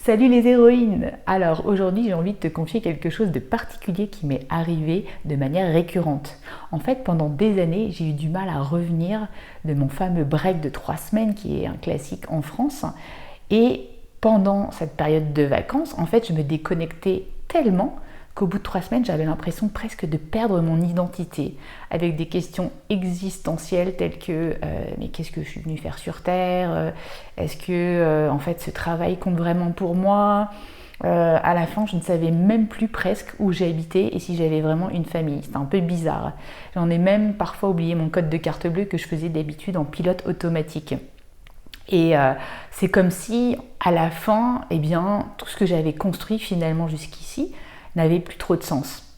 Salut les héroïnes! Alors aujourd'hui j'ai envie de te confier quelque chose de particulier qui m'est arrivé de manière récurrente. En fait pendant des années j'ai eu du mal à revenir de mon fameux break de 3 semaines qui est un classique en France. Et pendant cette période de vacances, en fait je me déconnectais tellement qu'au bout de 3 semaines, j'avais l'impression presque de perdre mon identité, avec des questions existentielles telles que mais qu'est-ce que je suis venue faire sur Terre? Est-ce que en fait ce travail compte vraiment pour moi? À la fin, je ne savais même plus presque où j'habitais et si j'avais vraiment une famille. C'était un peu bizarre. J'en ai même parfois oublié mon code de carte bleue que je faisais d'habitude en pilote automatique. Et c'est comme si, à la fin, eh bien, tout ce que j'avais construit finalement jusqu'ici n'avait plus trop de sens.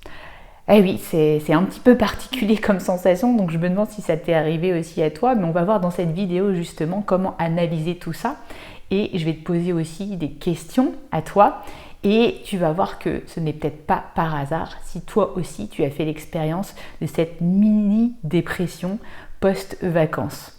Eh oui, c'est un petit peu particulier comme sensation, donc je me demande si ça t'est arrivé aussi à toi, mais on va voir dans cette vidéo justement comment analyser tout ça. Et je vais te poser aussi des questions à toi, et tu vas voir que ce n'est peut-être pas par hasard si toi aussi tu as fait l'expérience de cette mini-dépression post-vacances.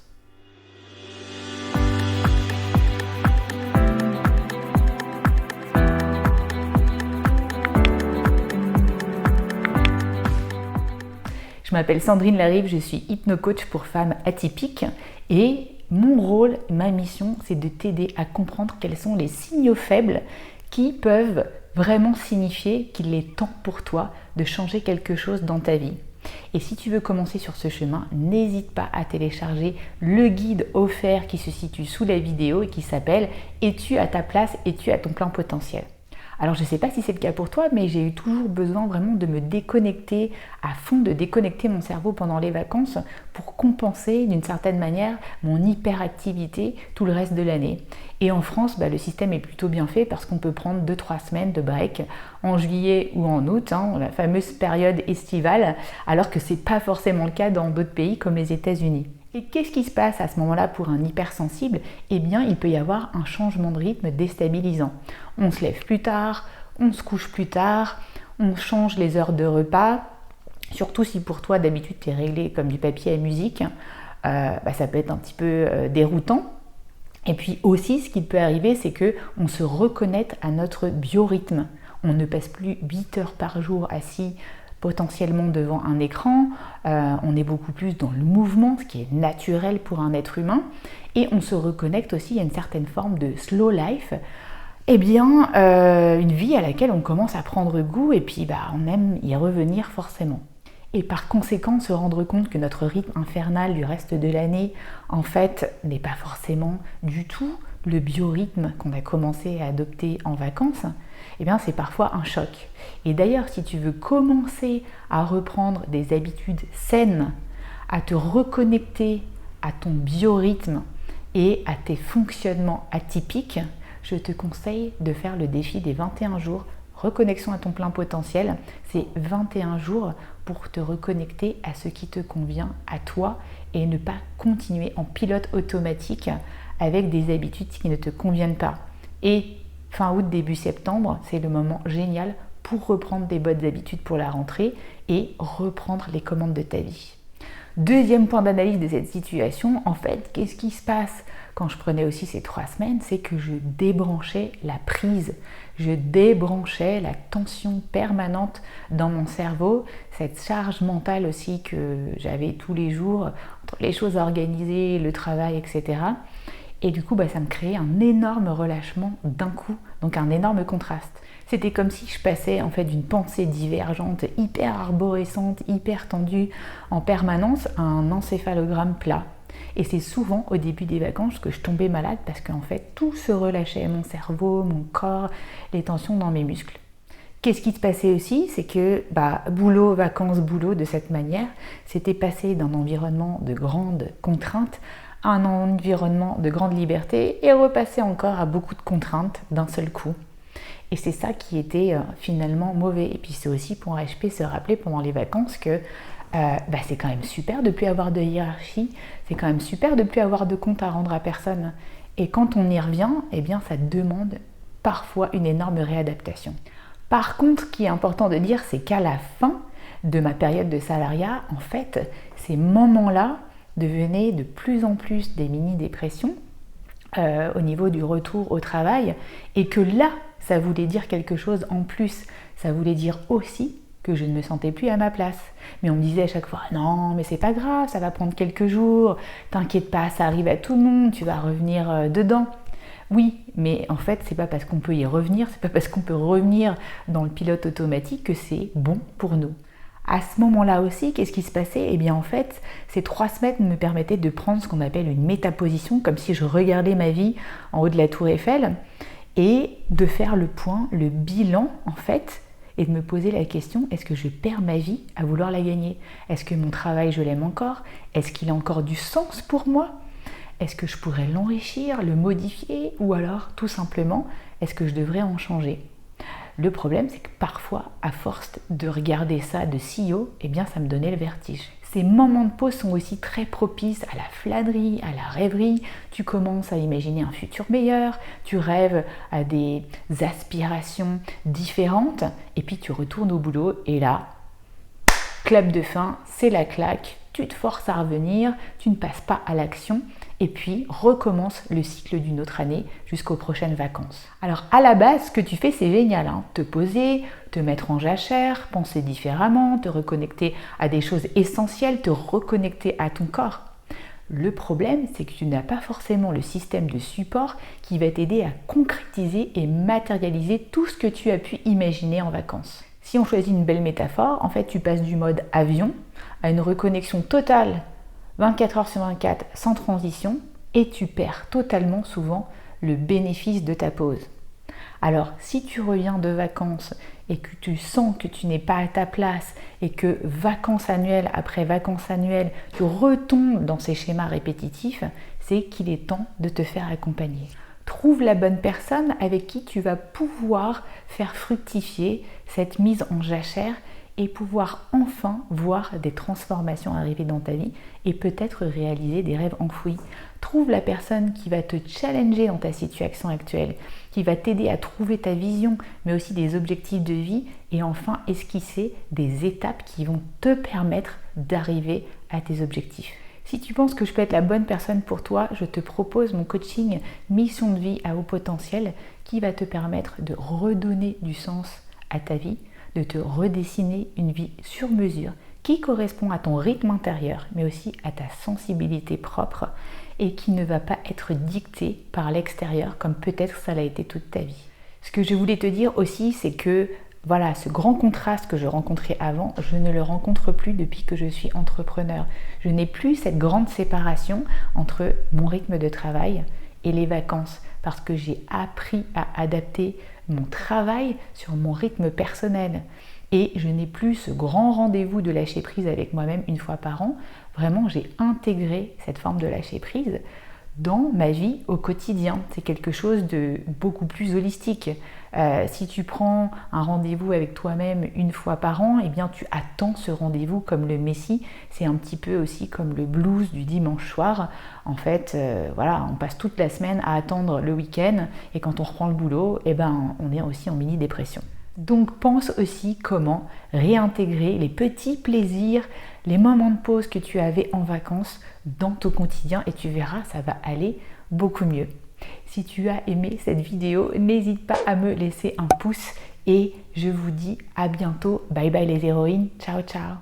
Je m'appelle Sandrine Larive, je suis hypnocoach pour femmes atypiques et mon rôle, ma mission, c'est de t'aider à comprendre quels sont les signaux faibles qui peuvent vraiment signifier qu'il est temps pour toi de changer quelque chose dans ta vie. Et si tu veux commencer sur ce chemin, n'hésite pas à télécharger le guide offert qui se situe sous la vidéo et qui s'appelle « Es-tu à ta place? Es-tu à ton plein potentiel ?» Alors je ne sais pas si c'est le cas pour toi, mais j'ai eu toujours besoin vraiment de me déconnecter à fond, de déconnecter mon cerveau pendant les vacances pour compenser d'une certaine manière mon hyperactivité tout le reste de l'année. Et en France, le système est plutôt bien fait parce qu'on peut prendre 2-3 semaines de break en juillet ou en août, la fameuse période estivale, alors que ce n'est pas forcément le cas dans d'autres pays comme les États-Unis. Et qu'est-ce qui se passe à ce moment-là pour un hypersensible? Eh bien, il peut y avoir un changement de rythme déstabilisant. On se lève plus tard, on se couche plus tard, on change les heures de repas, surtout si pour toi d'habitude tu es réglé comme du papier à musique, ça peut être un petit peu déroutant. Et puis aussi, ce qui peut arriver, c'est qu'on se reconnecte à notre biorhythme. On ne passe plus 8 heures par jour assis potentiellement devant un écran, on est beaucoup plus dans le mouvement, ce qui est naturel pour un être humain, et on se reconnecte aussi à une certaine forme de slow life, une vie à laquelle on commence à prendre goût et puis on aime y revenir forcément. Et par conséquent, se rendre compte que notre rythme infernal du reste de l'année, en fait, n'est pas forcément du tout le biorhythme qu'on a commencé à adopter en vacances, c'est parfois un choc. Et d'ailleurs, si tu veux commencer à reprendre des habitudes saines, à te reconnecter à ton biorhythme et à tes fonctionnements atypiques, je te conseille de faire le défi des 21 jours reconnexion à ton plein potentiel. C'est 21 jours pour te reconnecter à ce qui te convient à toi et ne pas continuer en pilote automatique avec des habitudes qui ne te conviennent pas. Et fin août, début septembre, c'est le moment génial pour reprendre des bonnes habitudes pour la rentrée et reprendre les commandes de ta vie. Deuxième point d'analyse de cette situation, en fait, qu'est-ce qui se passe quand je prenais aussi ces 3 semaines? C'est que je débranchais la prise, je débranchais la tension permanente dans mon cerveau, cette charge mentale aussi que j'avais tous les jours, entre les choses à organiser, le travail, etc. Et du coup, ça me créait un énorme relâchement d'un coup, donc un énorme contraste. C'était comme si je passais en fait d'une pensée divergente, hyper arborescente, hyper tendue en permanence à un encéphalogramme plat. Et c'est souvent au début des vacances que je tombais malade parce qu'en fait tout se relâchait, mon cerveau, mon corps, les tensions dans mes muscles. Qu'est-ce qui se passait aussi? C'est que boulot, vacances, boulot de cette manière, c'était passé d'un environnement de grande contrainte à un environnement de grande liberté et repasser encore à beaucoup de contraintes d'un seul coup. Et c'est ça qui était finalement mauvais. Et puis c'est aussi pour HP se rappeler pendant les vacances que c'est quand même super de ne plus avoir de hiérarchie, c'est quand même super de ne plus avoir de compte à rendre à personne. Et quand on y revient, ça demande parfois une énorme réadaptation. Par contre, ce qui est important de dire, c'est qu'à la fin de ma période de salariat, en fait, ces moments-là devenaient de plus en plus des mini-dépressions au niveau du retour au travail et que là, ça voulait dire quelque chose en plus. Ça voulait dire aussi que je ne me sentais plus à ma place. Mais on me disait à chaque fois, non, mais c'est pas grave, ça va prendre quelques jours, t'inquiète pas, ça arrive à tout le monde, tu vas revenir dedans. Oui, mais en fait, c'est pas parce qu'on peut y revenir, c'est pas parce qu'on peut revenir dans le pilote automatique que c'est bon pour nous. À ce moment-là aussi, qu'est-ce qui se passait? Eh bien en fait, ces 3 semaines me permettaient de prendre ce qu'on appelle une métaposition, comme si je regardais ma vie en haut de la tour Eiffel, et de faire le point, le bilan en fait, et de me poser la question, est-ce que je perds ma vie à vouloir la gagner? Est-ce que mon travail, je l'aime encore? Est-ce qu'il a encore du sens pour moi? Est-ce que je pourrais l'enrichir, le modifier? Ou alors, tout simplement, est-ce que je devrais en changer? Le problème, c'est que parfois, à force de regarder ça de si haut, eh bien, ça me donnait le vertige. Ces moments de pause sont aussi très propices à la flânerie, à la rêverie. Tu commences à imaginer un futur meilleur, tu rêves à des aspirations différentes, et puis tu retournes au boulot, et là, clap de fin, c'est la claque, tu te forces à revenir, tu ne passes pas à l'action, et puis recommence le cycle d'une autre année jusqu'aux prochaines vacances. Alors à la base, ce que tu fais, c'est génial, hein. Te poser, te mettre en jachère, penser différemment, te reconnecter à des choses essentielles, te reconnecter à ton corps. Le problème, c'est que tu n'as pas forcément le système de support qui va t'aider à concrétiser et matérialiser tout ce que tu as pu imaginer en vacances. Si on choisit une belle métaphore, en fait, tu passes du mode avion à une reconnexion totale 24 heures sur 24 sans transition et tu perds totalement souvent le bénéfice de ta pause. Alors si tu reviens de vacances et que tu sens que tu n'es pas à ta place et que vacances annuelles après vacances annuelles, tu retombes dans ces schémas répétitifs, c'est qu'il est temps de te faire accompagner. Trouve la bonne personne avec qui tu vas pouvoir faire fructifier cette mise en jachère et pouvoir enfin voir des transformations arriver dans ta vie et peut-être réaliser des rêves enfouis. Trouve la personne qui va te challenger dans ta situation actuelle, qui va t'aider à trouver ta vision, mais aussi des objectifs de vie et enfin esquisser des étapes qui vont te permettre d'arriver à tes objectifs. Si tu penses que je peux être la bonne personne pour toi, je te propose mon coaching Mission de vie à haut potentiel qui va te permettre de redonner du sens à ta vie, de te redessiner une vie sur mesure qui correspond à ton rythme intérieur, mais aussi à ta sensibilité propre et qui ne va pas être dictée par l'extérieur comme peut-être ça l'a été toute ta vie. Ce que je voulais te dire aussi, c'est que voilà, ce grand contraste que je rencontrais avant, je ne le rencontre plus depuis que je suis entrepreneur. Je n'ai plus cette grande séparation entre mon rythme de travail et les vacances parce que j'ai appris à adapter mon travail sur mon rythme personnel. Et je n'ai plus ce grand rendez-vous de lâcher prise avec moi-même une fois par an. Vraiment, j'ai intégré cette forme de lâcher prise dans ma vie au quotidien. C'est quelque chose de beaucoup plus holistique. Si tu prends un rendez-vous avec toi-même une fois par an, eh bien tu attends ce rendez-vous comme le Messie. C'est un petit peu aussi comme le blues du dimanche soir. En fait, voilà, on passe toute la semaine à attendre le week-end et quand on reprend le boulot, eh ben, on est aussi en mini-dépression. Donc pense aussi comment réintégrer les petits plaisirs, les moments de pause que tu avais en vacances dans ton quotidien et tu verras, ça va aller beaucoup mieux. Si tu as aimé cette vidéo, n'hésite pas à me laisser un pouce et je vous dis à bientôt. Bye bye les héroïnes, ciao ciao.